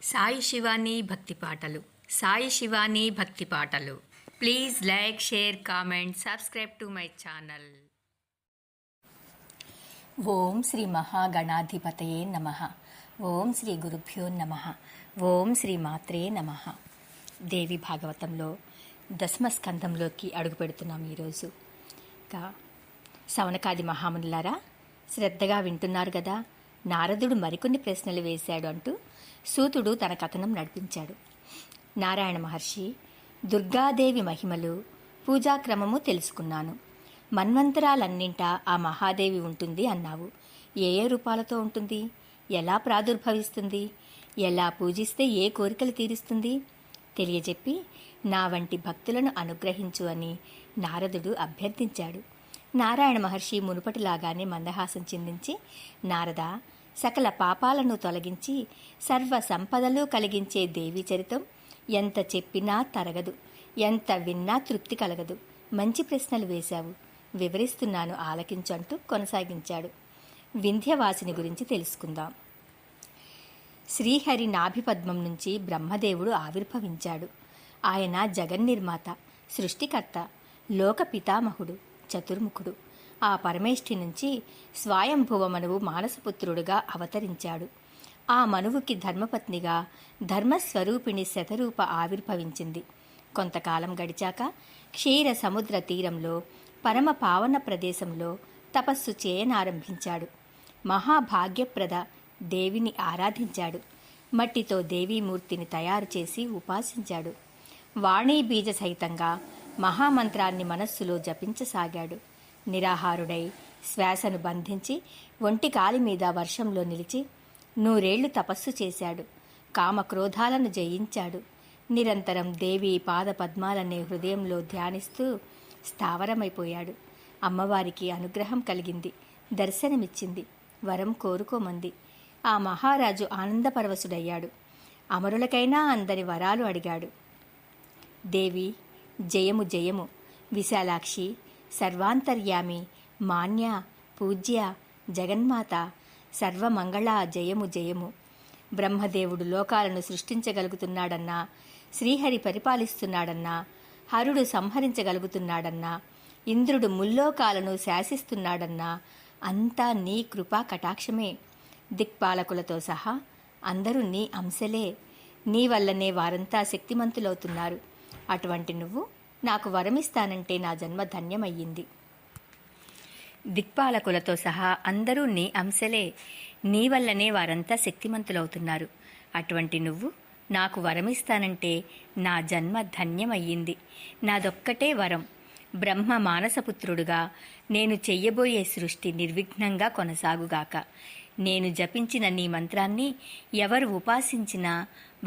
సాయి శివాని భక్తి పాటలు. సాయి శివాని భక్తి పాటలు. Please like, share, comment, subscribe to my channel. ఓం శ్రీ మహాగణాధిపతయే నమః. ఓం శ్రీ గురుభ్యో నమః. ఓం శ్రీ మాత్రే నమః. దేవి భాగవతంలో దశమ స్కంధంలోకి అడుగు పెడుతున్నాం ఈరోజు. సౌనకాది మహామునులారా, శ్రద్ధగా వింటున్నారు కదా. నారదుడు మరికొన్ని ప్రశ్నలు వేశాడు అంటూ సూతుడు తన కథనం నడిపించాడు. నారాయణ మహర్షి, దుర్గాదేవి మహిమలు, పూజాక్రమము తెలుసుకున్నాను. మన్వంతరాలన్నింటా ఆ మహాదేవి ఉంటుంది అన్నావు. ఏ ఏ రూపాలతో ఉంటుంది? ఎలా ప్రాదుర్భవిస్తుంది? ఎలా పూజిస్తే ఏ కోరికలు తీరుస్తుంది? తెలియజెప్పి నా వంటి భక్తులను అనుగ్రహించు అని నారదుడు అభ్యర్థించాడు. నారాయణ మహర్షి మునుపటిలాగానే మందహాసం చిందించి, నారద, సకల పాపాలను తొలగించి సర్వ సంపదలు కలిగించే దేవీ చరితం ఎంత చెప్పినా తరగదు, ఎంత విన్నా తృప్తి కలగదు. మంచి ప్రశ్నలు వేశావు, వివరిస్తున్నాను ఆలకించంటూ కొనసాగించాడు. వింధ్యవాసిని గురించి తెలుసుకుందాం. శ్రీహరి నాభిపద్మం నుంచి బ్రహ్మదేవుడు ఆవిర్భవించాడు. ఆయన జగన్నిర్మాత, సృష్టికర్త, లోక పితామహుడు, చతుర్ముఖుడు. ఆ పరమేష్ఠి నుంచి స్వయంభువ మనువు మానసపుత్రుడుగా అవతరించాడు. ఆ మనువుకి ధర్మపత్నిగా ధర్మస్వరూపిణి శతరూప ఆవిర్భవించింది. కొంతకాలం గడిచాక క్షీర సముద్ర తీరంలో పరమ పావన ప్రదేశంలో తపస్సు చేయనారంభించాడు. మహాభాగ్యప్రద దేవిని ఆరాధించాడు. మట్టితో దేవీమూర్తిని తయారు చేసి ఉపాసించాడు. వాణీబీజ సహితంగా మహామంత్రాన్ని మనస్సులో జపించసాగాడు. నిరాహారుడై శ్వాసను బంధించి ఒంటి కాలి మీద వర్షంలో నిలిచి 100 ఏళ్లు తపస్సు చేశాడు. కామక్రోధాలను జయించాడు. నిరంతరం దేవి పాద పద్మాలనే హృదయంలో ధ్యానిస్తూ స్థావరమైపోయాడు. అమ్మవారికి అనుగ్రహం కలిగింది, దర్శనమిచ్చింది, వరం కోరుకోమంది. ఆ మహారాజు ఆనందపరవశుడయ్యాడు. అమరులకైనా అందరి వరాలు అడిగాడు. దేవి, జయము జయము, విశాలాక్షి, సర్వాంతర్యామి, మాన్య, పూజ్య, జగన్మాత, సర్వమంగళ, జయము జయము. బ్రహ్మదేవుడు లోకాలను సృష్టించగలుగుతున్నాడన్నా, శ్రీహరి పరిపాలిస్తున్నాడన్నా, హరుడు సంహరించగలుగుతున్నాడన్నా, ఇంద్రుడు ముల్లోకాలను శాసిస్తున్నాడన్నా అంతా నీ కృపా కటాక్షమే. దిక్పాలకులతో సహా అందరూ నీ అంశలే. నీ వల్లనే వారంతా శక్తిమంతులవుతున్నారు. అటువంటి నువ్వు నాకు వరమిస్తానంటే నా జన్మ ధన్యమయ్యింది. దిక్పాలకులతో సహా అందరూ నీ అంశలే. నీ వల్లనే వారంతా శక్తిమంతులవుతున్నారు. అటువంటి నువ్వు నాకు వరమిస్తానంటే నా జన్మ ధన్యమయ్యింది. నాదొక్కటే వరం. బ్రహ్మ మానసపుత్రుడుగా నేను చెయ్యబోయే సృష్టి నిర్విఘ్నంగా కొనసాగుగాక. నేను జపించిన నీ మంత్రాన్ని ఎవరు ఉపాసించినా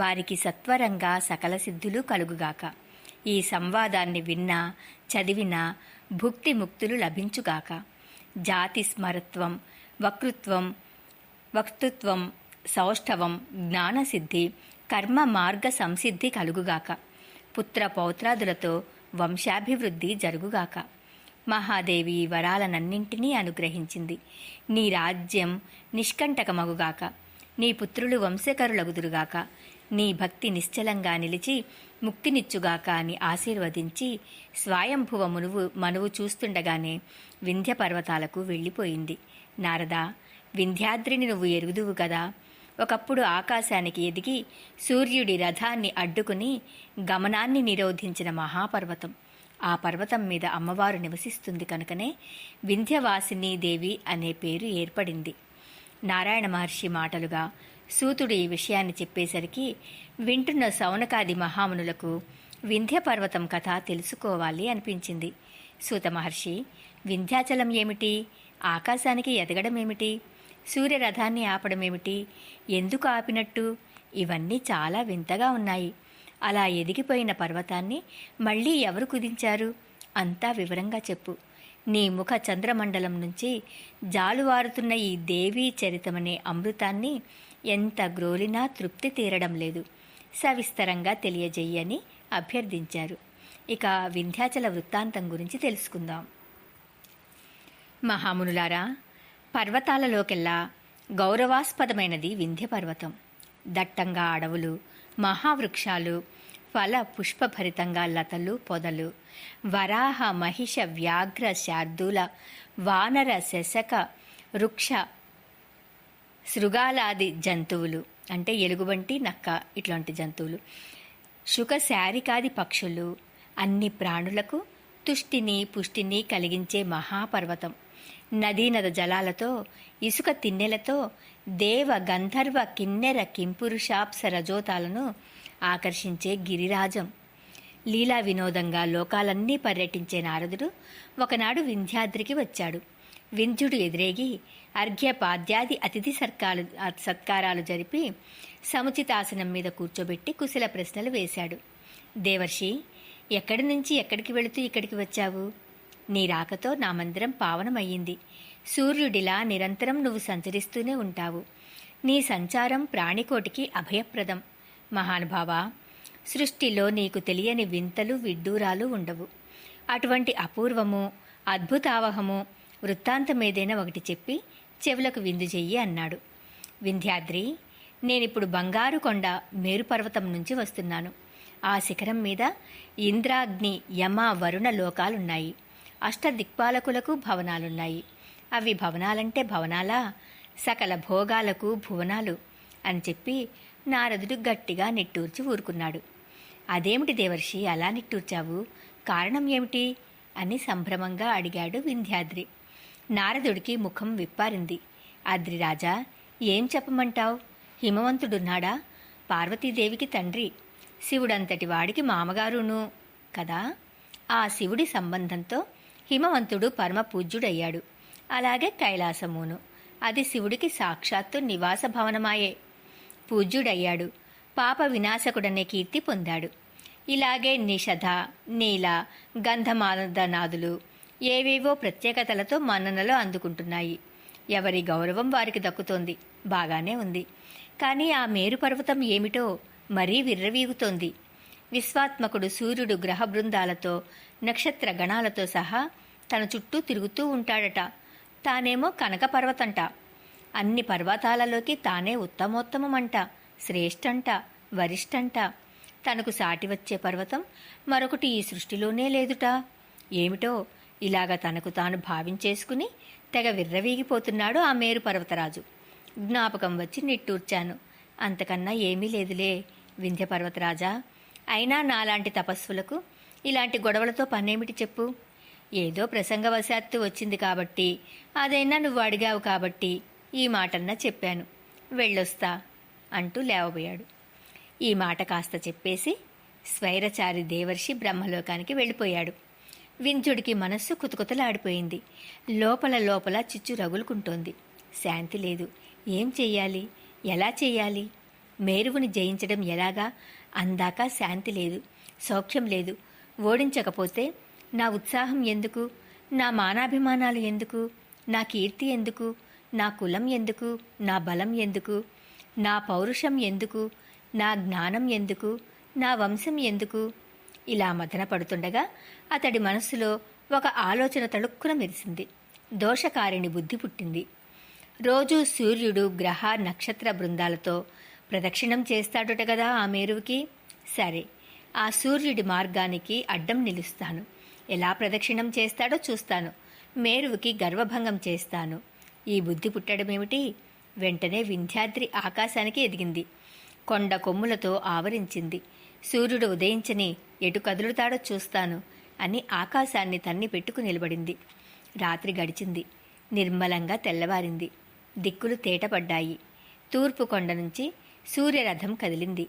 వారికి సత్వరంగా సకల సిద్ధులు కలుగుగాక. ఈ సంవాదాన్ని విన్నా, చదివినా భుక్తి ముక్తులు లభించుగాక. జాతి స్మరత్వం, వక్తృత్వం, సౌష్ఠవం, జ్ఞానసిద్ధి, కర్మ మార్గ సంసిద్ధి కలుగుగాక. పుత్ర పౌత్రాదులతో వంశాభివృద్ధి జరుగుగాక. మహాదేవి వరాలనన్నింటినీ అనుగ్రహించింది. నీ రాజ్యం నిష్కంటకమగుగాక. నీ పుత్రులు వంశకరులగుదురుగాక. నీ భక్తి నిశ్చలంగా నిలిచి ముక్తినిచ్చుగాక అని ఆశీర్వదించి స్వయంభువ మనువు చూస్తుండగానే వింధ్య పర్వతాలకు వెళ్ళిపోయింది. నారదా, వింధ్యాద్రిని నువ్వు ఎరుగుదువు కదా. ఒకప్పుడు ఆకాశానికి ఎదిగి సూర్యుడి రథాన్ని అడ్డుకుని గమనాన్ని నిరోధించిన మహాపర్వతం. ఆ పర్వతం మీద అమ్మవారు నివసిస్తుంది కనుకనే వింధ్యవాసిని దేవి అనే పేరు ఏర్పడింది. నారాయణ మహర్షి మాటలుగా సూతుడు ఈ విషయాన్ని చెప్పేసరికి వింటున్న సౌనకాది మహామునులకు వింధ్య పర్వతం కథ తెలుసుకోవాలి అనిపించింది. సూత మహర్షి, వింధ్యాచలం ఏమిటి? ఆకాశానికి ఎదగడం ఏమిటి? సూర్యరథాన్ని ఆపడమేమిటి? ఎందుకు ఆపినట్టు? ఇవన్నీ చాలా వింతగా ఉన్నాయి. అలా ఎదిగిపోయిన పర్వతాన్ని మళ్ళీ ఎవరు కుదించారు? అంతా వివరంగా చెప్పు. నీ ముఖ చంద్రమండలం నుంచి జాలువారుతున్న ఈ దేవీ చరితమనే అమృతాన్ని ఎంత గ్రోలినా తృప్తి తీరడం లేదు. సవిస్తరంగా తెలియజేయని అభ్యర్థించారు. ఇక వింధ్యాచల వృత్తాంతం గురించి తెలుసుకుందాం. మహామునులారా, పర్వతాలలోకెల్లా గౌరవాస్పదమైనది వింధ్య పర్వతం. దట్టంగా అడవులు, మహావృక్షాలు, ఫల పుష్పభరితంగా లతలు, పొదలు, వరాహ మహిష వ్యాఘ్ర శార్దూల వానర శశక వృక్ష శృగాలాది జంతువులు, అంటే ఎలుగుబంటి, నక్క ఇట్లాంటి జంతువులు, శుక శారికాది పక్షులు, అన్ని ప్రాణులకు తుష్టిని పుష్టిని కలిగించే మహాపర్వతం, నదీనద జలాలతో, ఇసుక తిన్నెలతో, దేవ గంధర్వ కిన్నెర కింపురుషాప్స రజోతాలను ఆకర్షించే గిరిరాజం. లీలా వినోదంగా లోకాలన్నీ పర్యటించే నారదుడు ఒకనాడు వింధ్యాద్రికి వచ్చాడు. వింధ్యుడు ఎదురేగి అర్ఘ్యపాద్యాది అతిథి సత్కారాలు జరిపి సముచితాసనం మీద కూర్చోబెట్టి కుశల ప్రశ్నలు వేశాడు. దేవర్షి, ఎక్కడి నుంచి ఎక్కడికి వెళుతూ ఇక్కడికి వచ్చావు? నీ రాకతో నా మందిరం పావనమయ్యింది. సూర్యుడిలా నిరంతరం నువ్వు సంచరిస్తూనే ఉంటావు. నీ సంచారం ప్రాణికోటికి అభయప్రదం. మహానుభావా, సృష్టిలో నీకు తెలియని వింతలు విడ్డూరాలు ఉండవు. అటువంటి అపూర్వము అద్భుతావహము వృత్తాంతమేదైనా ఒకటి చెప్పి చెవులకు విందు చెయ్యి అన్నాడు. వింధ్యాద్రి, నేనిప్పుడు బంగారు కొండ మేరుపర్వతం నుంచి వస్తున్నాను. ఆ శిఖరం మీద ఇంద్రాగ్ని యమ వరుణ లోకాలున్నాయి. అష్టదిక్పాలకులకు భవనాలున్నాయి. అవి భవనాలంటే భవనాలా? సకల భోగాలకు భువనాలు అని చెప్పి నారదుడు గట్టిగా నిట్టూర్చి ఊరుకున్నాడు. అదేమిటి దేవర్షి, అలా నిట్టూర్చావు? కారణం ఏమిటి అని సంభ్రమంగా అడిగాడు వింధ్యాద్రి. నారదుడికి ముఖం విప్పారింది. అద్రిరాజా, ఏం చెప్పమంటావు? హిమవంతుడున్నాడా? పార్వతీదేవికి తండ్రి, శివుడంతటి వాడికి మామగారును కదా. ఆ శివుడి సంబంధంతో హిమవంతుడు పరమ పూజ్యుడయ్యాడు. అలాగే కైలాసమును, అది శివుడికి సాక్షాత్తు నివాస భవనమాయే. పూజ్యుడయ్యాడు, పాప వినాశకుడనే కీర్తి పొందాడు. ఇలాగే నిషధ, నీల, గంధమాదనాదులు ఏవేవో ప్రత్యేకతలతో మన్ననలు అందుకుంటున్నాయి. ఎవరి గౌరవం వారికి దక్కుతోంది. బాగానే ఉంది. కానీ ఆ మేరు పర్వతం ఏమిటో మరీ విర్రవీగుతోంది. విశ్వాత్మకుడు సూర్యుడు గ్రహ బృందాలతో నక్షత్ర గణాలతో సహా తన చుట్టూ తిరుగుతూ ఉంటాడట. తానేమో కనక పర్వతంట. అన్ని పర్వతాలలోకి తానే ఉత్తమోత్తమమంట, శ్రేష్టంట, వరిష్టంట. తనకు సాటి వచ్చే పర్వతం మరొకటి ఈ సృష్టిలోనే లేదుట. ఏమిటో ఇలాగ తనకు తాను భావించేసుకుని తెగ విర్రవీగిపోతున్నాడు ఆ మేరు పర్వతరాజు. జ్ఞాపకం వచ్చి నిట్టూర్చాను. అంతకన్నా ఏమీ లేదులే వింధ్య పర్వతరాజా. అయినా నాలాంటి తపస్సులకు ఇలాంటి గొడవలతో పనేమిటి చెప్పు? ఏదో ప్రసంగవశాత్తు వచ్చింది కాబట్టి, అదైనా నువ్వు అడిగావు కాబట్టి ఈ మాటన్నా చెప్పాను. వెళ్ళొస్తా అంటూ లేవబోయాడు. ఈ మాట కాస్త చెప్పేసి స్వైరచారి దేవర్షి బ్రహ్మలోకానికి వెళ్ళిపోయాడు. వింధ్యుడికి మనస్సు కుతకుతలాడిపోయింది. లోపల లోపల చిచ్చు రగులుకుంటోంది. శాంతి లేదు. ఏం చెయ్యాలి? ఎలా చెయ్యాలి? మేరువుని జయించడం ఎలాగా? అందాక శాంతి లేదు, సౌఖ్యం లేదు. ఓడించకపోతే నా ఉత్సాహం ఎందుకు? నా మానాభిమానాలు ఎందుకు? నా కీర్తి ఎందుకు? నా కులం ఎందుకు? నా బలం ఎందుకు? నా పౌరుషం ఎందుకు? నా జ్ఞానం ఎందుకు? నా వంశం ఎందుకు? ఇలా మదన పడుతుండగా అతడి మనస్సులో ఒక ఆలోచన తళుక్కున మెరిసింది. దోషకారిణి బుద్ధి పుట్టింది. రోజూ సూర్యుడు గ్రహ నక్షత్ర బృందాలతో ప్రదక్షిణం చేస్తాడుట కదా ఆ మేరువుకి. సరే, ఆ సూర్యుడి మార్గానికి అడ్డం నిలుస్తాను. ఎలా ప్రదక్షిణం చేస్తాడో చూస్తాను. మేరువుకి గర్వభంగం చేస్తాను. ఈ బుద్ధి పుట్టడమేమిటి? వెంటనే వింధ్యాద్రి ఆకాశానికి ఎదిగింది. కొండ కొమ్ములతో ఆవరించింది. సూర్యుడు ఉదయించని ఎటు కదులుతాడో చూస్తాను అని ఆకాశాన్ని తన్ని పెట్టుకు నిలబడింది. రాత్రి గడిచింది. నిర్మలంగా తెల్లవారింది. దిక్కులు తేటపడ్డాయి. తూర్పు కొండ నుంచి సూర్యరథం కదిలింది.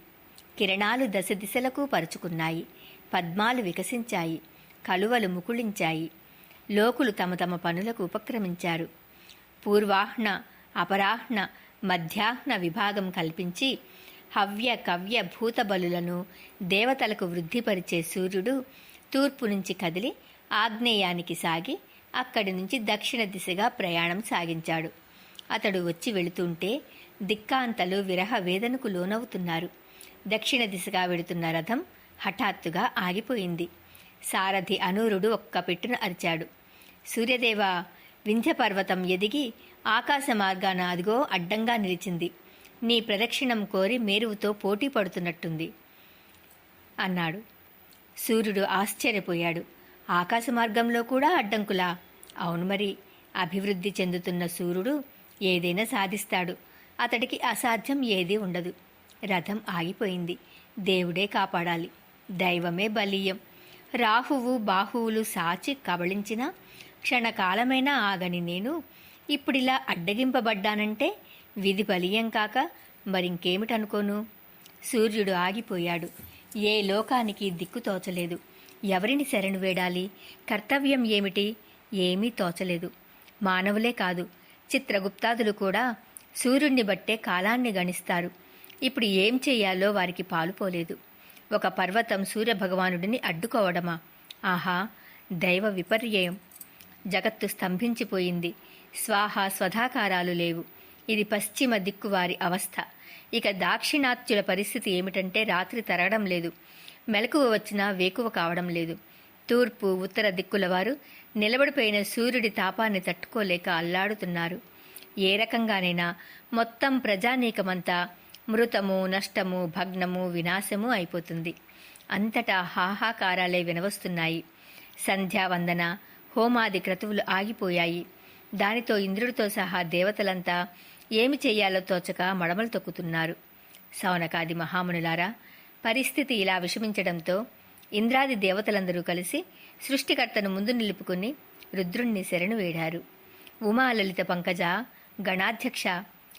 కిరణాలు దశ దిశలకు పరుచుకున్నాయి. పద్మాలు వికసించాయి. కలువలు ముకుళించాయి. లోకులు తమ తమ పనులకు ఉపక్రమించారు. పూర్వాహ్న, అపరాహ్న, మధ్యాహ్న విభాగం కల్పించి హవ్య కవ్య భూతబలులను దేవతలకు వృద్ధిపరిచే సూర్యుడు తూర్పు నుంచి కదిలి ఆగ్నేయానికి సాగి అక్కడి నుంచి దక్షిణ దిశగా ప్రయాణం సాగించాడు. అతడు వచ్చి వెళుతుంటే దిక్కాంతలు విరహ వేదనకు లోనవుతున్నారు. దక్షిణ దిశగా వెళుతున్న రథం హఠాత్తుగా ఆగిపోయింది. సారథి అనూరుడు ఒక్క పెట్టున అరిచాడు. సూర్యదేవా, వింధ్య పర్వతం ఎదిగి ఆకాశ మార్గాన అదిగో అడ్డంగా నిలిచింది. నీ ప్రదక్షిణం కోరి మేరువుతో పోటీ పడుతున్నట్టుంది అన్నాడు. సూర్యుడు ఆశ్చర్యపోయాడు. ఆకాశ మార్గంలో కూడా అడ్డంకులా? అవును మరి. అభివృద్ధి చెందుతున్న సూర్యుడు ఏదైనా సాధిస్తాడు. అతడికి అసాధ్యం ఏదీ ఉండదు. రథం ఆగిపోయింది. దేవుడే కాపాడాలి. దైవమే బలీయం. రాహువు బాహువులు సాచి కబళించిన క్షణకాలమైనా ఆగని నేను ఇప్పుడిలా అడ్డగింపబడ్డానంటే విధి బలీయం కాక మరింకేమిటనుకోను? సూర్యుడు ఆగిపోయాడు. ఏ లోకానికి దిక్కు తోచలేదు. ఎవరిని శరణు వేడాలి? కర్తవ్యం ఏమిటి? ఏమీ తోచలేదు. మానవులే కాదు, చిత్రగుప్తాదులు కూడా సూర్యుడిని బట్టే కాలాన్ని గణిస్తారు. ఇప్పుడు ఏం చెయ్యాలో వారికి పాలుపోలేదు. ఒక పర్వతం సూర్యభగవానుడిని అడ్డుకోవడమా? ఆహా, దైవ విపర్యయం. జగత్తు స్తంభించిపోయింది. స్వాహ స్వధాకారాలు లేవు. ఇది పశ్చిమ దిక్కువారి అవస్థ. ఇక దాక్షిణాత్యుల పరిస్థితి ఏమిటంటే రాత్రి తరగడం లేదు, మెలకువ వచ్చినా వేకువ కావడం లేదు. తూర్పు ఉత్తర దిక్కుల వారు నిలబడిపోయిన సూర్యుడి తాపాన్ని తట్టుకోలేక అల్లాడుతున్నారు. ఏ రకంగానైనా మొత్తం ప్రజానీకమంతా మృతము, నష్టము, భగ్నము, వినాశము అయిపోతుంది. అంతటా హాహాకారాలే వినవస్తున్నాయి. సంధ్యావందన, హోమాది క్రతువులు ఆగిపోయాయి. దానితో ఇంద్రుడితో సహా దేవతలంతా ఏమి చెయ్యాలో తోచక మడమలు తొక్కుతున్నారు. సౌనకాది మహామునులారా, పరిస్థితి ఇలా విషమించడంతో ఇంద్రాది దేవతలందరూ కలిసి సృష్టికర్తను ముందు నిలుపుకుని రుద్రుణ్ణి శరణు వేడారు. ఉమాలలిత పంకజ, గణాధ్యక్ష,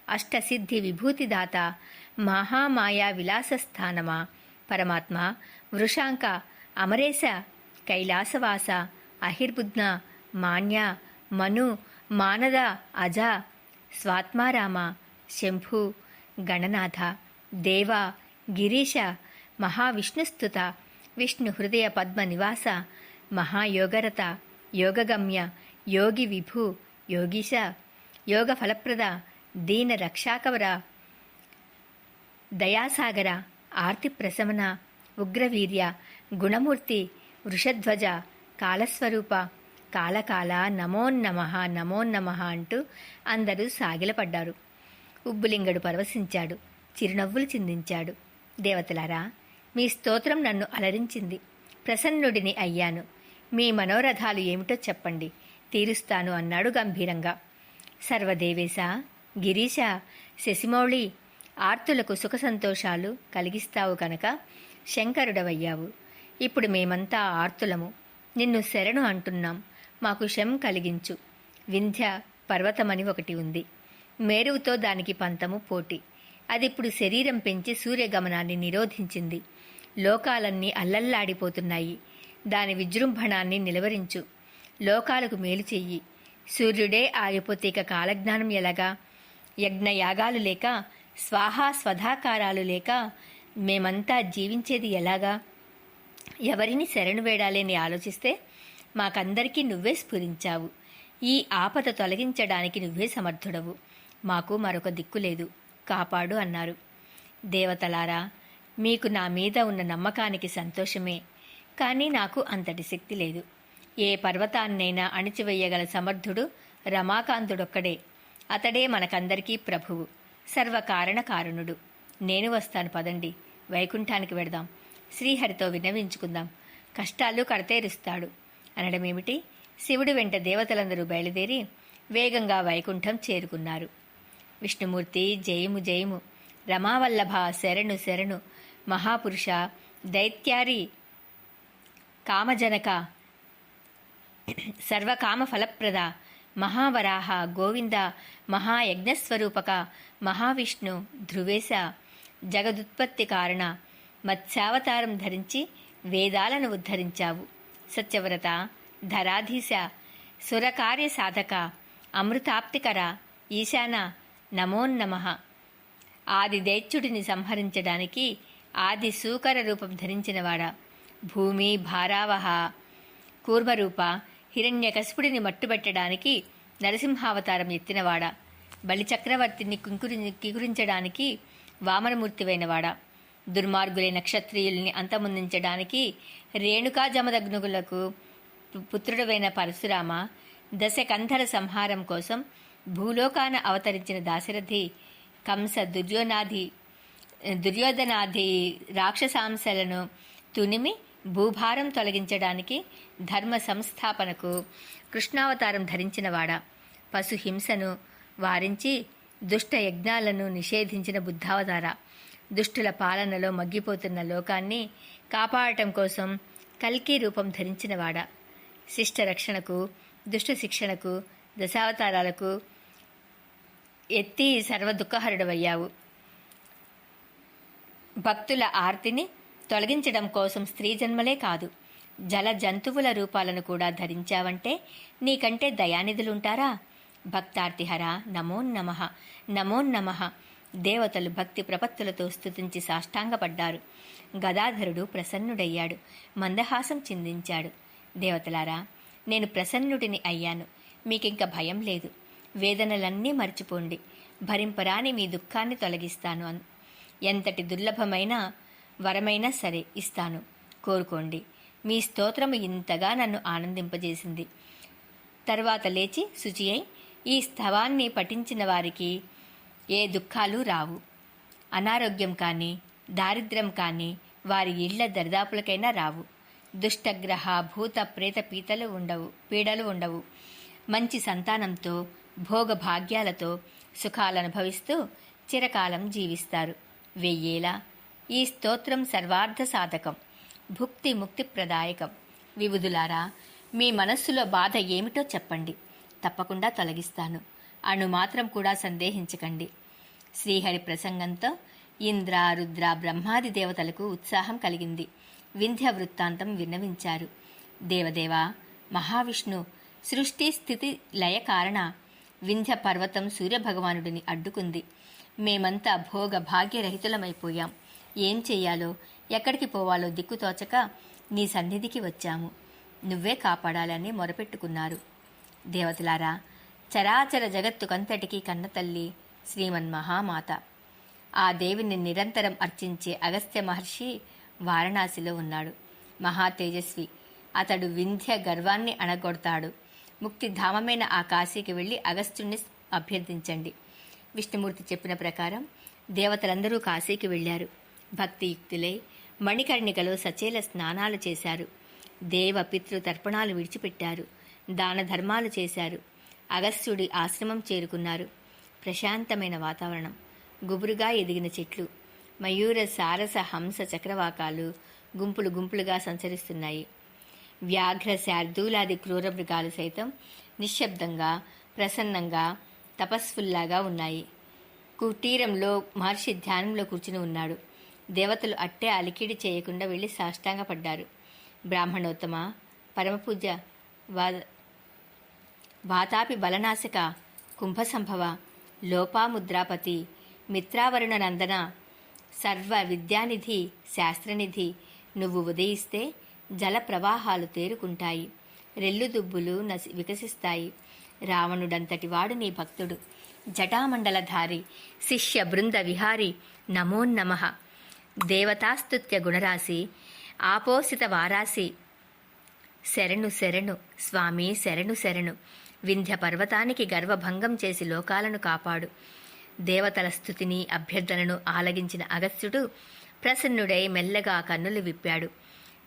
అష్టసిద్ధి విభూతిదాత, మహామాయా విలాసస్థానమా, పరమాత్మ, వృషాంక, అమరేశ, కైలాసవాస, అహిర్బుద్న, మాన్య, మను, మానద, అజ, స్వాత్మారామ, శంభు, గణనాథ, దేవ, గిరీశ, మహావిష్ణుస్తుత, విష్ణు హృదయ పద్మ నివాస, మహాయోగరత, యోగగమ్య, యోగి విభు, యోగీశ, యోగ ఫలప్రద, దీన రక్షాకవర, దయాసాగర, ఆర్తి ప్రశమన, ఉగ్రవీర్య, గుణమూర్తి, వృషధ్వజ, కాలస్వరూప, కాలకాల, నమోన్నమః నమోన్నమః అంటూ అందరూ సాగిలపడ్డారు. ఉబ్బులింగడు పరవశించాడు. చిరునవ్వులు చిందించాడు. దేవతలారా, మీ స్తోత్రం నన్ను అలరించింది. ప్రసన్నుడిని అయ్యాను. మీ మనోరథాలు ఏమిటో చెప్పండి, తీరుస్తాను అన్నాడు గంభీరంగా. సర్వదేవేశ, గిరీశ, శశిమౌళి, ఆర్తులకు సుఖ సంతోషాలు కలిగిస్తావు కనుక శంకరుడవయ్యావు. ఇప్పుడు మేమంతా ఆర్తులము, నిన్ను శరణు అంటున్నాం. మాకు శం కలిగించు. వింధ్య పర్వతమని ఒకటి ఉంది. మేరువుతో దానికి పంతము పోటీ. అదిప్పుడు శరీరం పెంచి సూర్యగమనాన్ని నిరోధించింది. లోకాలన్నీ అల్లల్లాడిపోతున్నాయి. దాని విజృంభణాన్ని నిలవరించు. లోకాలకు మేలు చెయ్యి. సూర్యుడే ఆగిపోతే ఇక కాలజ్ఞానం ఎలాగా? యజ్ఞయాగాలు లేక, స్వాహా స్వధాకారాలు లేక మేమంతా జీవించేది ఎలాగా? ఎవరిని శరణు వేడాలని ఆలోచిస్తే మాకందరికీ నువ్వే స్ఫురించావు. ఈ ఆపద తొలగించడానికి నువ్వే సమర్థుడవు. మాకు మరొక దిక్కులేదు, కాపాడు అన్నారు. దేవతలారా, మీకు నా మీద ఉన్న నమ్మకానికి సంతోషమే. కానీ నాకు అంతటి శక్తి లేదు. ఏ పర్వతాన్నైనా అణిచివేయగల సమర్థుడు రమాకాంతుడొక్కడే. అతడే మనకందరికీ ప్రభువు, సర్వకారణ కారణుడు. నేను వస్తాను, పదండి, వైకుంఠానికి వెడదాం. శ్రీహరితో విన్నవించుకుందాం. కష్టాలు కడతేరుస్తాడు అనడమేమిటి? శివుడి వెంట దేవతలందరూ బయలుదేరి వేగంగా వైకుంఠం చేరుకున్నారు. విష్ణుమూర్తి జయము జయము, రమావల్లభ శరణు శరణు, మహాపురుష, దైత్యారి, కామజనక, సర్వకామ ఫలప్రద, మహావరాహ, గోవింద, మహాయజ్ఞస్వరూపక, మహావిష్ణు, ధ్రువేశ, జగదుత్పత్తి కారణ, మత్స్యావతారం ధరించి వేదాలను ఉద్ధరించావు. సత్యవ్రత, ధరాధీశ, సురకార్య సాధక, అమృతాప్తికర, ఈశాన, నమోన్నమః. ఆది దైత్యుడిని సంహరించడానికి ఆది సూకర రూపం ధరించినవాడా, భూమి భారావహ, కూర్మరూప, హిరణ్యకశిపుడిని మట్టుబెట్టడానికి నరసింహావతారం ఎత్తినవాడా, బలిచక్రవర్తిని కిగురించడానికి వామనమూర్తివైనవాడా, దుర్మార్గులైన క్షత్రియుల్ని అంతమొందించడానికి రేణుకా జమదగ్నులకు పుత్రుడవైన పరశురామ, దశకంధర సంహారం కోసం భూలోకాన అవతరించిన దాశరథి, కంస దుర్యోధనాది రాక్షసాంశలను తునిమి భూభారం తొలగించడానికి ధర్మ సంస్థాపనకు కృష్ణావతారం ధరించినవాడా, పశు హింసను వారించి దుష్ట యజ్ఞాలను నిషేధించిన బుద్ధావతార, దుష్టుల పాలనలో మగ్గిపోతున్న లోకాన్ని కాపాడటం కోసం కల్కి రూపం ధరించినవాడా, శిష్ట రక్షణకు దుష్ట శిక్షణకు దశావతారాలకు ఎత్తి సర్వదుఃఖహరుడవయ్యావు. భక్తుల ఆర్తిని తొలగించడం కోసం స్త్రీ జన్మలే కాదు, జల జంతువుల రూపాలను కూడా ధరించావంటే నీకంటే దయానిధులుంటారా? భక్తార్తిహర నమోన్నమః నమోన్నమః. దేవతలు భక్తి ప్రపత్తులతో స్తుతించి సాష్టాంగపడ్డారు. గదాధరుడు ప్రసన్నుడయ్యాడు, మందహాసం చిందించాడు. దేవతలారా, నేను ప్రసన్నుడిని అయ్యాను, మీకింక భయం లేదు. వేదనలన్నీ మర్చిపోండి, భరింపరాని మీ దుఃఖాన్ని తొలగిస్తాను. ఎంతటి దుర్లభమైన వరమైనా సరే ఇస్తాను, కోరుకోండి. మీ స్తోత్రము ఇంతగా నన్ను ఆనందింపజేసింది. తర్వాత లేచి శుచి అయి ఈ స్తవాన్ని పఠించిన వారికి ఏ దుఃఖాలు రావు. అనారోగ్యం కానీ దారిద్ర్యం కానీ వారి ఇళ్ల దరిదాపులకైనా రావు. దుష్టగ్రహ భూత ప్రేత పీడలు ఉండవు. మంచి సంతానంతో భోగ భాగ్యాలతో సుఖాలనుభవిస్తూ చిరకాలం జీవిస్తారు. వెయ్యేలా ఈ స్తోత్రం సర్వార్థ సాధకం, భుక్తి ముక్తి ప్రదాయకం. విబుధులారా, మీ మనస్సులో బాధ ఏమిటో చెప్పండి, తప్పకుండా తొలగిస్తాను. అణు మాత్రం కూడా సందేహించకండి. శ్రీహరి ప్రసంగంతో ఇంద్ర రుద్ర బ్రహ్మాది దేవతలకు ఉత్సాహం కలిగింది. వింధ్య వృత్తాంతం విన్నవించారు. దేవదేవ మహావిష్ణు సృష్టి స్థితి లయ కారణ వింధ్య పర్వతం సూర్యభగవానుడిని అడ్డుకుంది. మేమంతా భోగ భాగ్యరహితులమైపోయాం. ఏం చెయ్యాలో ఎక్కడికి పోవాలో దిక్కుతోచక నీ సన్నిధికి వచ్చాము. నువ్వే కాపాడాలని మొరపెట్టుకున్నారు. దేవతలారా, చరాచర జగత్తుకంతటికీ కన్నతల్లి శ్రీమన్మహామాత. ఆ దేవిని నిరంతరం అర్చించే అగస్త్య మహర్షి వారణాసిలో ఉన్నాడు. మహా తేజస్వి. అతడు వింధ్య గర్వాన్ని అణగొడతాడు. ముక్తిధామమైన ఆ కాశీకి వెళ్ళి అగస్త్యుణ్ణి అభ్యర్థించండి. విష్ణుమూర్తి చెప్పిన ప్రకారం దేవతలందరూ కాశీకి వెళ్లారు. భక్తియుక్తులై మణికర్ణికలో సచేల స్నానాలు చేశారు. దేవ పితృ తర్పణాలు విడిచిపెట్టారు. దాన ధర్మాలు చేశారు. అగస్త్యుడి ఆశ్రమం చేరుకున్నారు. ప్రశాంతమైన వాతావరణం, గుబురుగా ఎదిగిన చెట్లు, మయూర సారస హంస చక్రవాకాలు గుంపులు గుంపులుగా సంచరిస్తున్నాయి. వ్యాఘ్ర శార్దూలాది క్రూర మృగాలు సైతం నిశ్శబ్దంగా ప్రసన్నంగా తపస్సుల్లాగా ఉన్నాయి. కుటీరంలో మహర్షి ధ్యానంలో కూర్చుని ఉన్నాడు. దేవతలు అట్టే అలికిడి చేయకుండా వెళ్ళి సాష్టాంగపడ్డారు. బ్రాహ్మణోత్తమ, పరమపూజ్య వాతాపి బలనాశక కుంభసంభవ లోపాముద్రాపతి మిత్రావరుణ నందన సర్వ విద్యానిధి శాస్త్రనిధి, నువ్వు ఉదయిస్తే జల ప్రవాహాలు తేరుకుంటాయి, రెల్లుదుబ్బులు వికసిస్తాయి. రావణుడంతటి వాడు నీ భక్తుడు, జటామండలధారి శిష్య బృంద విహారి నమోన్నమః. దేవతాస్తుత్య గుణరాశి ఆపోసిత వారాసి శరణు శరణు స్వామి శరణు శరణు. వింధ్య పర్వతానికి గర్వభంగం చేసి లోకాలను కాపాడు. దేవతల స్తుతిని అభ్యర్థనను ఆలగించిన అగస్త్యుడు ప్రసన్నుడై మెల్లగా కన్నులు విప్పాడు.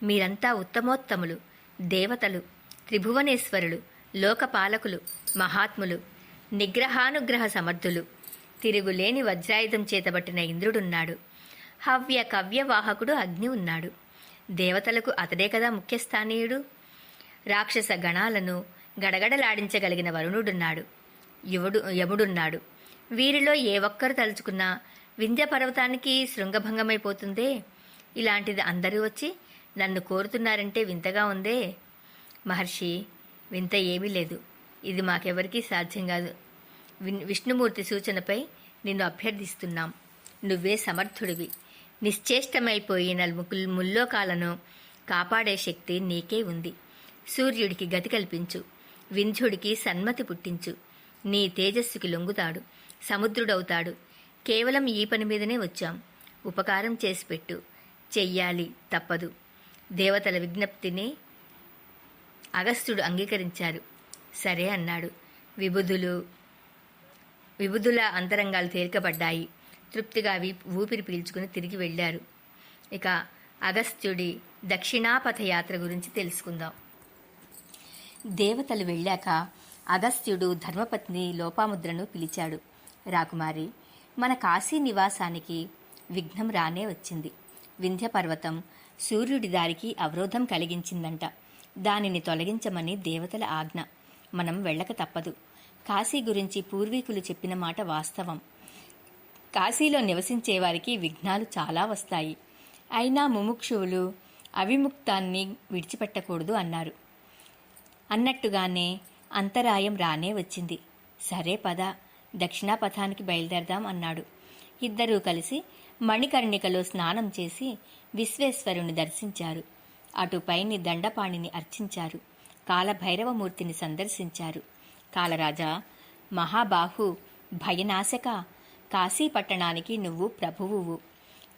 మీరంతా ఉత్తమోత్తములు, దేవతలు, త్రిభువనేశ్వరులు, లోకపాలకులు, మహాత్ములు, నిగ్రహానుగ్రహ సమర్థులు. తిరుగులేని వజ్రాయుధం చేతబట్టిన ఇంద్రుడున్నాడు. హవ్య కవ్యవాహకుడు అగ్ని ఉన్నాడు. దేవతలకు అతడే కదా ముఖ్యస్థానీయుడు. రాక్షస గణాలను గడగడలాడించగలిగిన వరుణుడున్నాడు. యముడున్నాడు. వీరిలో ఏ ఒక్కరు తలుచుకున్నా వింధ్య పర్వతానికి శృంగభంగమైపోతుందే. ఇలాంటిది అందరూ వచ్చి నన్ను కోరుతున్నారంటే వింతగా ఉందే. మహర్షి, వింత ఏమీ లేదు. ఇది మాకెవరికీ సాధ్యం కాదు. విష్ణుమూర్తి సూచనపై నిన్ను అభ్యర్థిస్తున్నాం. నువ్వే సమర్థుడివి. నిశ్చేష్టమైపోయిన ముల్లోకాలను కాపాడే శక్తి నీకే ఉంది. సూర్యుడికి గతి కల్పించు, వింధ్యుడికి సన్మతి పుట్టించు. నీ తేజస్సుకి లొంగుతాడు, సముద్రుడవుతాడు. కేవలం ఈ పని మీదనే వచ్చాం. ఉపకారం చేసి పెట్టు. చెయ్యాలి, తప్పదు. దేవతల విజ్ఞప్తిని అగస్త్యుడు అంగీకరించారు. సరే అన్నాడు. విబుధుల అంతరంగాలు తేలికపడ్డాయి. తృప్తిగా ఊపిరి పీల్చుకుని తిరిగి వెళ్ళారు. ఇక అగస్త్యుడి దక్షిణాపథ యాత్ర గురించి తెలుసుకుందాం. దేవతలు వెళ్ళాక అగస్త్యుడు ధర్మపత్ని లోపాముద్రను పిలిచాడు. రాకుమారి, మన కాశీ నివాసానికి విఘ్నం రానే వచ్చింది. వింధ్య పర్వతం సూర్యుడి దారికి అవరోధం కలిగించిందంట. దానిని తొలగించమని దేవతల ఆజ్ఞ. మనం వెళ్ళక తప్పదు. కాశీ గురించి పూర్వీకులు చెప్పిన మాట వాస్తవం. కాశీలో నివసించే వారికి విఘ్నాలు చాలా వస్తాయి. అయినా ముముక్షువులు అవిముక్తాన్ని విడిచిపెట్టకూడదు అన్నారు. అన్నట్టుగానే అంతరాయం రానే వచ్చింది. సరే పద, దక్షిణాపథానికి బయలుదేరదాం అన్నాడు. ఇద్దరూ కలిసి మణికర్ణికలో స్నానం చేసి విశ్వేశ్వరుని దర్శించారు. అటుపైని దండపాణిని అర్చించారు. కాలభైరవమూర్తిని సందర్శించారు. కాలరాజా, మహాబాహు, భయనాశక, కాశీ పట్టణానికి నువ్వు ప్రభువువు.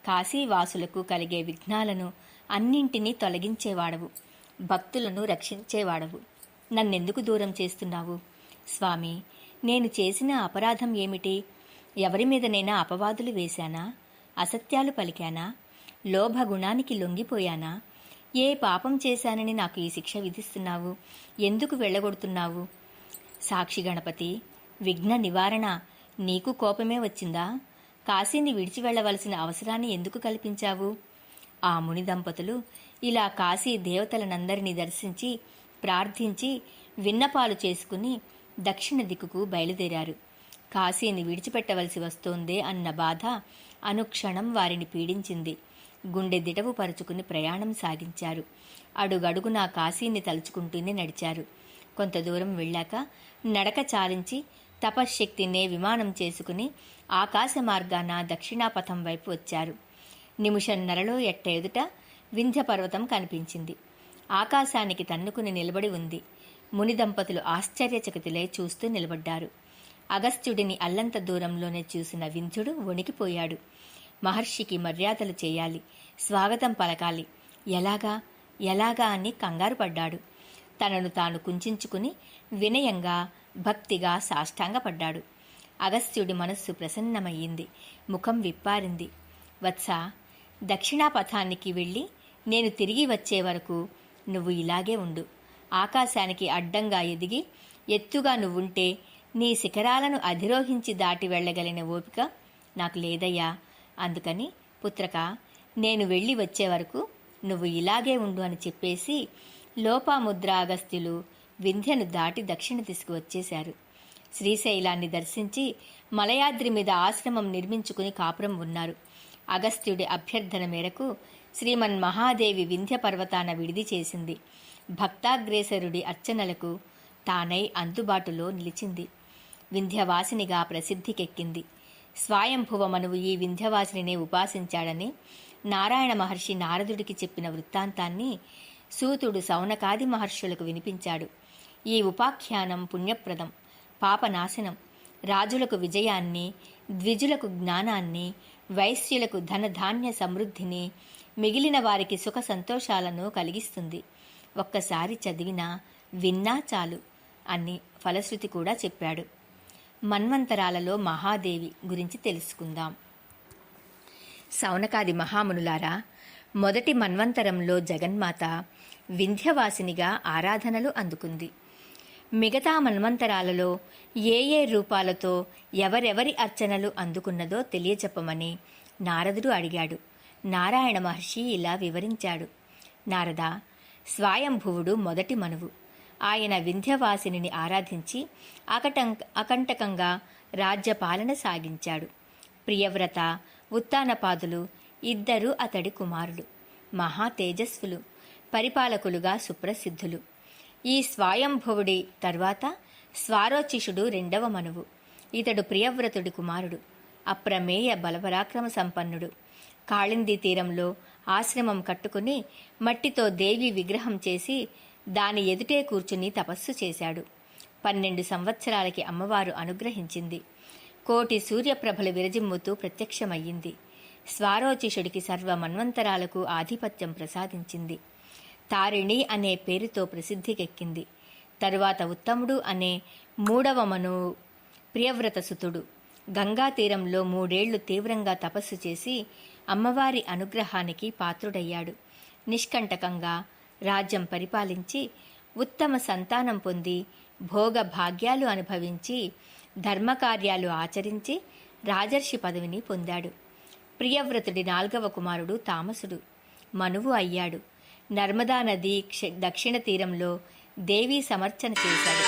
కాశీవాసులకు కలిగే విఘ్నాలను అన్నింటినీ తొలగించేవాడవు. భక్తులను రక్షించేవాడవు. నన్నెందుకు దూరం చేస్తున్నావు? స్వామి, నేను చేసిన అపరాధం ఏమిటి? ఎవరి మీదనైనా అపవాదులు వేశానా? అసత్యాలు పలికానా? లోభగుణానికి లొంగిపోయానా? ఏ పాపం చేశానని నాకు ఈ శిక్ష విధిస్తున్నావు? ఎందుకు వెళ్ళగొడుతున్నావు? సాక్షి గణపతి, విఘ్న నివారణ, నీకు కోపమే వచ్చిందా? కాశీని విడిచి వెళ్ళవలసిన అవసరాన్ని ఎందుకు కల్పించావు? ఆ ముని దంపతులు ఇలా కాశీ దేవతలనందరినీ దర్శించి ప్రార్థించి విన్నపాలు చేసుకుని దక్షిణ దిక్కుకు బయలుదేరారు. కాశీని విడిచిపెట్టవలసి వస్తోందే అన్న బాధ అనుక్షణం వారిని పీడించింది. గుండె దిటవు పరుచుకుని ప్రయాణం సాగించారు. అడుగడుగునా కాశీని తలుచుకుంటూనే నడిచారు. కొంత దూరం వెళ్ళాక నడక చాలించి తపశ్శక్తినే విమానం చేసుకుని ఆకాశ మార్గాన దక్షిణాపథం వైపు వచ్చారు. నిమిషన్నరలో ఎట్ట ఎదుట వింధ్య పర్వతం కనిపించింది. ఆకాశానికి తన్నుకుని నిలబడి ఉంది. ముని దంపతులు ఆశ్చర్యచకితులై చూస్తూ నిలబడ్డారు. అగస్త్యుడిని అల్లంత దూరంలోనే చూసిన వింధ్యుడు వణికిపోయాడు. మహర్షికి మర్యాదలు చేయాలి, స్వాగతం పలకాలి, ఎలాగా అని కంగారు పడ్డాడు. తనను తాను కుంచుకుని వినయంగా భక్తిగా సాష్టాంగపడ్డాడు. అగస్త్యుడి మనస్సు ప్రసన్నమయ్యింది. ముఖం విప్పారింది. వత్స, దక్షిణాపథానికి వెళ్ళి నేను తిరిగి వచ్చే వరకు నువ్వు ఇలాగే ఉండు. ఆకాశానికి అడ్డంగా ఎదిగి ఎత్తుగా నువ్వుంటే నీ శిఖరాలను అధిరోహించి దాటి వెళ్ళగలిగిన ఓపిక నాకు లేదయ్యా. అందుకని పుత్రక, నేను వెళ్ళి వచ్చే వరకు నువ్వు ఇలాగే ఉండు అని చెప్పేసి లోపాముద్ర అగస్త్యులు వింధ్యను దాటి దక్షిణ దిశకు వచ్చేశారు. శ్రీశైలాన్ని దర్శించి మలయాద్రి మీద ఆశ్రమం నిర్మించుకుని కాపురం ఉన్నారు. అగస్త్యుడి అభ్యర్థన మేరకు శ్రీమన్మహాదేవి వింధ్య పర్వతాన విడిది చేసింది. భక్తాగ్రేసరుడి అర్చనలకు తానై అందుబాటులో నిలిచింది. వింధ్యవాసినిగా ప్రసిద్ధికెక్కింది. స్వయంభువ మనువు ఈ వింధ్యవాసినినే ఉపాసించాడని నారాయణ మహర్షి నారదుడికి చెప్పిన వృత్తాంతాన్ని సూతుడు సౌనకాది మహర్షులకు వినిపించాడు. ఈ ఉపాఖ్యానం పుణ్యప్రదం, పాపనాశనం, రాజులకు విజయాన్ని, ద్విజులకు జ్ఞానాన్ని, వైశ్యులకు ధనధాన్య సమృద్ధిని, మిగిలిన వారికి సుఖ సంతోషాలను కలిగిస్తుంది. ఒక్కసారి చదివినా విన్నా చాలు అని ఫలశ్రుతి కూడా చెప్పాడు. మన్వంతరాలలో మహాదేవి గురించి తెలుసుకుందాం. సౌనకాది మహామునులారా, మొదటి మన్వంతరంలో జగన్మాత వింధ్యవాసినిగా ఆరాధనలు అందుకుంది. మిగతా మన్వంతరాలలో ఏ రూపాలతో ఎవరెవరి అర్చనలు అందుకున్నదో తెలియచెప్పమని నారదుడు అడిగాడు. నారాయణ మహర్షి ఇలా వివరించాడు. నారద, స్వయంభువుడు మొదటి మనువు. ఆయన వింధ్యవాసిని ఆరాధించి అకంటకంగా రాజ్యపాలన సాగించాడు. ప్రియవ్రత, ఉత్తానపాదులు ఇద్దరు అతడి కుమారులు. మహా తేజస్సులు, పరిపాలకులుగా సుప్రసిద్ధులు. ఈ స్వయంభువుడి తర్వాత స్వారోచిషుడు రెండవ మనువు. ఇతడు ప్రియవ్రతుడి కుమారుడు. అప్రమేయ బలపరాక్రమ సంపన్నుడు. కాళింది తీరంలో ఆశ్రమం కట్టుకుని మట్టితో దేవి విగ్రహం చేసి దాని ఎదుటే కూర్చుని తపస్సు చేశాడు. 12 సంవత్సరాలకి అమ్మవారు అనుగ్రహించింది. కోటి సూర్యప్రభలు విరజిమ్ముతూ ప్రత్యక్షమయ్యింది. స్వారోచిషుడికి సర్వ మన్వంతరాలకు ఆధిపత్యం ప్రసాదించింది. తారిణి అనే పేరుతో ప్రసిద్ధికెక్కింది. తరువాత ఉత్తముడు అనే 3వ మనువు ప్రియవ్రత సుతుడు గంగా తీరంలో 3 ఏళ్లు తీవ్రంగా తపస్సు చేసి అమ్మవారి అనుగ్రహానికి పాత్రుడయ్యాడు. నిష్కంటకంగా రాజ్యం పరిపాలించి ఉత్తమ సంతానం పొంది భోగ భాగ్యాలు అనుభవించి ధర్మకార్యాలు ఆచరించి రాజర్షి పదవిని పొందాడు. ప్రియవ్రతుడి 4వ కుమారుడు తామసుడు మనువు అయ్యాడు. నర్మదా నది దక్షిణ తీరంలో దేవీ సమర్చన చేశాడు.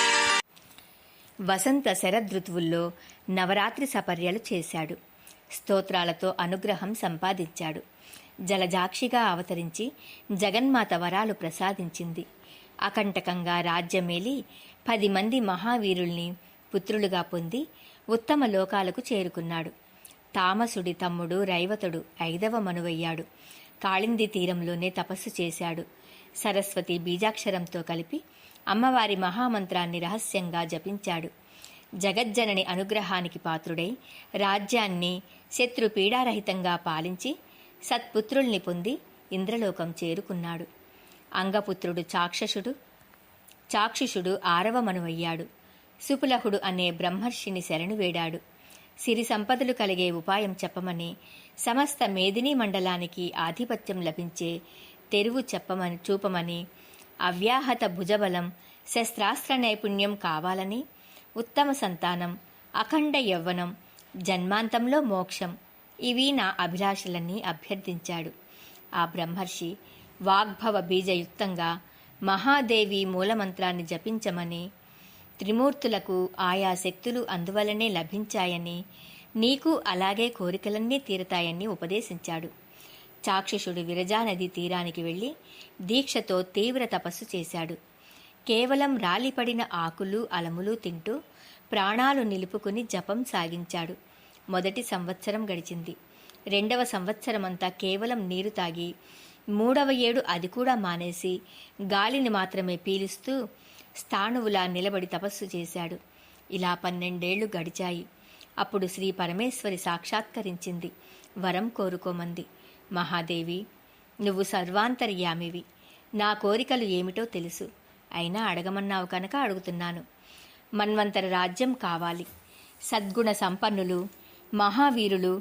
వసంత శరదృతువుల్లో నవరాత్రి సపర్యలు చేశాడు. స్తోత్రాలతో అనుగ్రహం సంపాదించాడు. జలజాక్షిగా అవతరించి జగన్మాత వరాలు ప్రసాదించింది. అకంటకంగా రాజ్యమేలి 10 మంది మహావీరుల్ని పుత్రులుగా పొంది ఉత్తమ లోకాలకు చేరుకున్నాడు. తామసుడి తమ్ముడు రైవతుడు 5వ మనువయ్యాడు. కాళింది తీరంలోనే తపస్సు చేశాడు. సరస్వతి బీజాక్షరంతో కలిపి అమ్మవారి మహామంత్రాన్ని రహస్యంగా జపించాడు. జగజ్జనని అనుగ్రహానికి పాత్రుడై రాజ్యాన్ని శత్రుపీడారహితంగా పాలించి సత్పుత్రుల్ని పొంది ఇంద్రలోకం చేరుకున్నాడు. అంగపుత్రుడు చాక్షుషుడు 6వ మనువయ్యాడు. సుపులహుడు అనే బ్రహ్మర్షిని శరణు వేడాడు. సిరి సంపదలు కలిగే ఉపాయం చెప్పమని, సమస్త మేదినీ మండలానికి ఆధిపత్యం లభించే తెరువు చూపమని, అవ్యాహత భుజబలం, శస్త్రాస్త్ర నైపుణ్యం కావాలని, ఉత్తమ సంతానం, అఖండ యవ్వనం, జన్మాంతంలో మోక్షం, ఇవి నా అభిలాషలన్నీ అభ్యర్థించాడు. ఆ బ్రహ్మర్షి వాగ్భవ బీజయుక్తంగా మహాదేవి మూలమంత్రాన్ని జపించమని, త్రిమూర్తులకు ఆయా శక్తులు అందువలనే లభించాయని, నీకు అలాగే కోరికలన్నీ తీరతాయని ఉపదేశించాడు. చాక్షుషుడు విరజానది తీరానికి వెళ్ళి దీక్షతో తీవ్ర తపస్సు చేశాడు. కేవలం రాలిపడిన ఆకులు అలములు తింటూ ప్రాణాలు నిలుపుకుని జపం సాగించాడు. మొదటి సంవత్సరం గడిచింది. 2వ సంవత్సరమంతా కేవలం నీరు తాగి 3వ ఏడు అది కూడా మానేసి గాలిని మాత్రమే పీలుస్తూ స్థాణువులా నిలబడి తపస్సు చేశాడు. ఇలా 12 ఏళ్లు గడిచాయి. అప్పుడు శ్రీ పరమేశ్వరి సాక్షాత్కరించింది. వరం కోరుకోమంది. మహాదేవి, నువ్వు సర్వాంతర్యామివి. నా కోరికలు ఏమిటో తెలుసు. అయినా అడగమన్నావు కనుక అడుగుతున్నాను. మన్వంతర రాజ్యం కావాలి. సద్గుణ సంపన్నులు, మహావీరులు,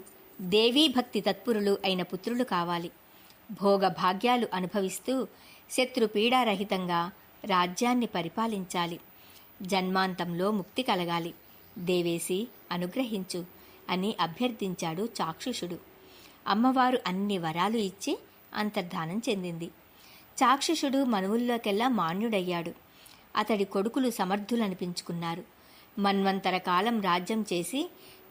దేవీభక్తి తత్పురులు అయిన పుత్రులు కావాలి. భోగ భాగ్యాలు అనుభవిస్తూ శత్రుపీడారహితంగా రాజ్యాన్ని పరిపాలించాలి. జన్మాంతంలో ముక్తి కలగాలి. దేవేసి అనుగ్రహించు అని అభ్యర్థించాడు చాక్షుషుడు. అమ్మవారు అన్ని వరాలు ఇచ్చి అంతర్ధానం చెందింది. చాక్షుషుడు మనువుల్లోకెల్లా మాన్యుడయ్యాడు. అతడి కొడుకులు సమర్థులనిపించుకున్నారు. మన్వంతర కాలం రాజ్యం చేసి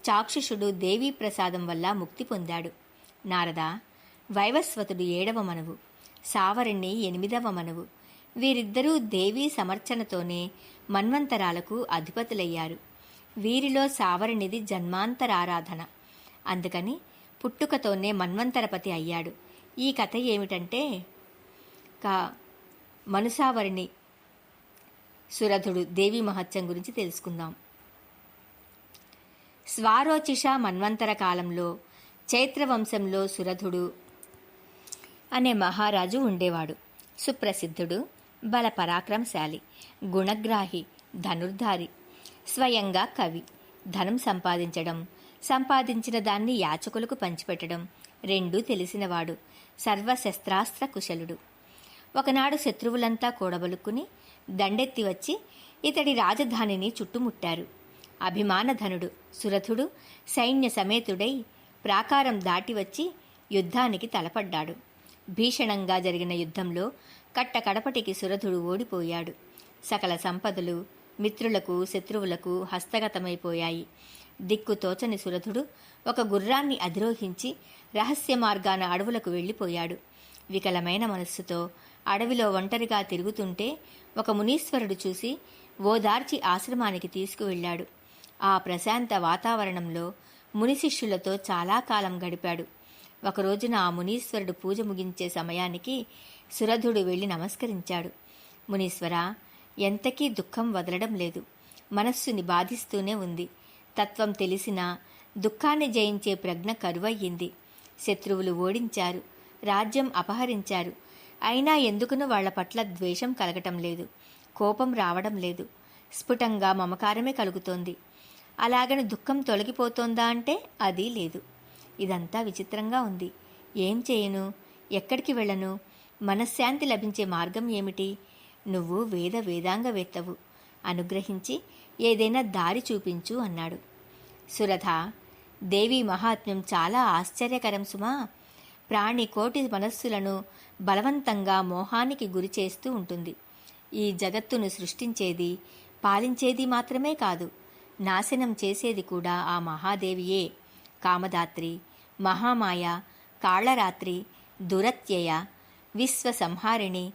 చాక్షుషుడు దేవీ ప్రసాదం వల్ల ముక్తి పొందాడు. నారద, వైవస్వతుడు 7వ మనువు, సావరణి 8వ మనువు. వీరిద్దరూ దేవీ సమర్చనతోనే మన్వంతరాలకు అధిపతులయ్యారు. వీరిలో సావరణిది జన్మాంతరారాధన. అందుకని పుట్టుకతోనే మన్వంతరపతి అయ్యాడు. ఈ కథ ఏమిటంటే, మనుసావరిణి సురధుడు దేవీ మహత్యం గురించి తెలుసుకుందాం. స్వారోచిష మన్వంతర కాలంలో చైత్రవంశంలో సురధుడు అనే మహారాజు ఉండేవాడు. సుప్రసిద్ధుడు, బల పరాక్రమశాలి, గుణగ్రాహి, ధనుర్ధారి, స్వయంగా కవి. ధనం సంపాదించిన దాన్ని యాచకులకు పంచిపెట్టడం రెండూ తెలిసినవాడు. సర్వశస్త్రాస్త్ర కుశలుడు. ఒకనాడు శత్రువులంతా కూడబలుక్కుని దండెత్తి వచ్చి ఇతడి రాజధానిని చుట్టుముట్టారు. అభిమానధనుడు సురథుడు సైన్య సమేతుడై ప్రాకారం దాటి వచ్చి యుద్ధానికి తలపడ్డాడు. భీషణంగా జరిగిన యుద్ధంలో కట్టకడపటికి సురథుడు ఓడిపోయాడు. సకల సంపదలు మిత్రులకు శత్రువులకు హస్తగతమైపోయాయి. దిక్కుతోచని సురథుడు ఒక గుర్రాన్ని అధిరోహించి రహస్య మార్గాన అడవులకు వెళ్ళిపోయాడు. వికలమైన మనస్సుతో అడవిలో ఒంటరిగా తిరుగుతుంటే ఒక మునీశ్వరుడు చూసి ఓదార్చి ఆశ్రమానికి తీసుకువెళ్ళాడు. ఆ ప్రశాంత వాతావరణంలో మునిశిష్యులతో చాలా కాలం గడిపాడు. ఒకరోజున ఆ మునీశ్వరుడు పూజ ముగించే సమయానికి సురధుడు వెళ్ళి నమస్కరించాడు. మునీశ్వరా, ఎంతకీ దుఃఖం వదలడం లేదు. మనస్సుని బాధిస్తూనే ఉంది. తత్వం తెలిసినా దుఃఖాన్ని జయించే ప్రజ్ఞ కరువయ్యింది. శత్రువులు ఓడించారు, రాజ్యం అపహరించారు. అయినా ఎందుకునో వాళ్ల పట్ల ద్వేషం కలగటం లేదు, కోపం రావడం లేదు. స్ఫుటంగా మమకారమే కలుగుతోంది. అలాగని దుఃఖం తొలగిపోతోందా అంటే అది లేదు. ఇదంతా విచిత్రంగా ఉంది. ఏం చేయను? ఎక్కడికి వెళ్ళను? మనశ్శాంతి లభించే మార్గం ఏమిటి? నువ్వు వేదాంగవేత్తవు, అనుగ్రహించి ఏదైనా దారి చూపించు అన్నాడు. సురథ, దేవి మహాత్మ్యం చాలా ఆశ్చర్యకరం సుమా. ప్రాణి కోటి మనస్సులను బలవంతంగా మోహానికి గురి చేస్తూ ఉంటుంది. ఈ జగత్తును సృష్టించేది, పాలించేది మాత్రమే కాదు, నాశనం చేసేది కూడా ఆ మహాదేవియే. కామదాత్రి, మహామాయ, కాళరాత్రి, దురత్యయ, విశ్వసంహారిణి,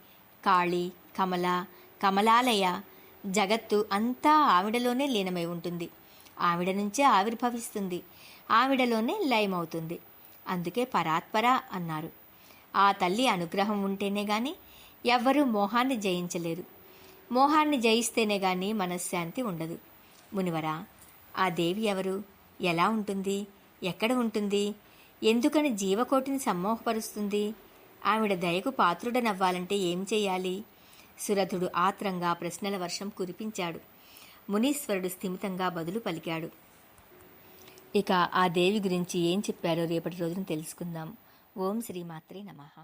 కాళి, కమల, కమలాలయ, జగత్తు అంతా ఆవిడలోనే లీనమై ఉంటుంది. ఆవిడ నుంచే ఆవిర్భవిస్తుంది, ఆవిడలోనే లయమవుతుంది. అందుకే పరాత్పర అన్నారు. ఆ తల్లి అనుగ్రహం ఉంటేనే గాని ఎవ్వరూ మోహాన్ని జయించలేరు. మోహాన్ని జయిస్తేనే గాని మనశ్శాంతి ఉండదు. మునివరా, ఆ దేవి ఎవరు? ఎలా ఉంటుంది? ఎక్కడ ఉంటుంది? ఎందుకని జీవకోటిని సమ్మోహపరుస్తుంది? ఆవిడ దయకు పాత్రుడనవ్వాలంటే ఏం చెయ్యాలి? సురథుడు ఆత్రంగా ప్రశ్నల వర్షం కురిపించాడు. మునీశ్వరుడు స్థిమితంగా బదులు పలికాడు. ఇక ఆ దేవి గురించి ఏం చెప్పారో రేపటి రోజున తెలుసుకుందాం. ఓం శ్రీమాత్రే నమః.